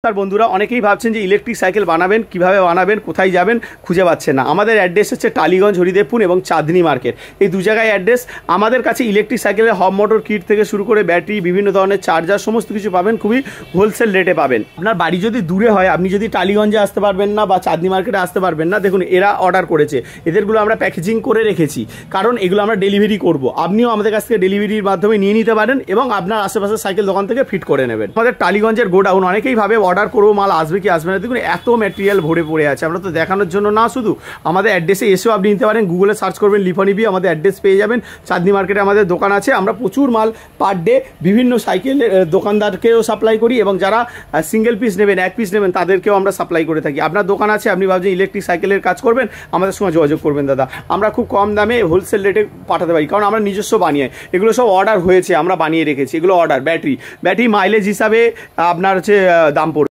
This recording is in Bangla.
তার বন্ধুরা অনেকেই ভাবছেন যে ইলেকট্রিক সাইকেল বানাবেন, কিভাবে বানাবেন, কোথায় যাবেন খুঁজে পাচ্ছেন না। আমাদের অ্যাড্রেস হচ্ছে টালিগঞ্জ, হরিদেবপুর এবং চাঁদনি মার্কেট, এই দু জায়গায় অ্যাড্রেস। আমাদের কাছে ইলেকট্রিক সাইকেলের হব মোটর কিট থেকে শুরু করে ব্যাটারি, বিভিন্ন ধরনের চার্জার, সমস্ত কিছু পাবেন, খুবই হোলসেল রেটে পাবেন। আপনার বাড়ি যদি দূরে হয়, আপনি যদি টালিগঞ্জে আসতে পারবেন না বা চাঁদনি মার্কেটে আসতে পারবেন না, দেখুন এরা অর্ডার করেছে, এদেরগুলো আমরা প্যাকেজিং করে রেখেছি, কারণ এগুলো আমরা ডেলিভারি করব। আপনিও আমাদের কাছ থেকে ডেলিভারির মাধ্যমে নিয়ে নিতে পারেন এবং আপনার আশেপাশের সাইকেল দোকান থেকে ফিট করে নেবেন। আমাদের টালিগঞ্জের গোডাউন, অনেকেই ভাবে অর্ডার করবো মাল আসবে কি আসবে না, দেখুন এত ম্যাটেরিয়াল ভরে পড়ে আছে। আমরা তো দেখানোর জন্য না, শুধু আমাদের অ্যাড্রেসে এসেও আপনি নিতে পারেন। গুগলে সার্চ করবেন লিফানিবি, আমাদের অ্যাড্রেস পেয়ে যাবেন। চাঁদনি মার্কেটে আমাদের দোকান আছে। আমরা প্রচুর মাল পার ডে বিভিন্ন সাইকেলের দোকানদারকেও সাপ্লাই করি এবং যারা সিঙ্গেল পিস নেবেন, এক পিস নেবেন, তাদেরকেও আমরা সাপ্লাই করে থাকি। আপনার দোকান আছে, আপনি ভাবছেন ইলেকট্রিক সাইকেলের কাজ করবেন, আমাদের সঙ্গে যোগাযোগ করবেন দাদা। আমরা খুব কম দামে হোলসেল রেটে পাঠাতে পারি, কারণ আমরা নিজস্ব বানিয়ে, এগুলো সব অর্ডার হয়েছে, আমরা বানিয়ে রেখেছি। এগুলো অর্ডার, ব্যাটারি মাইলেজ হিসাবে আপনার হচ্ছে দাম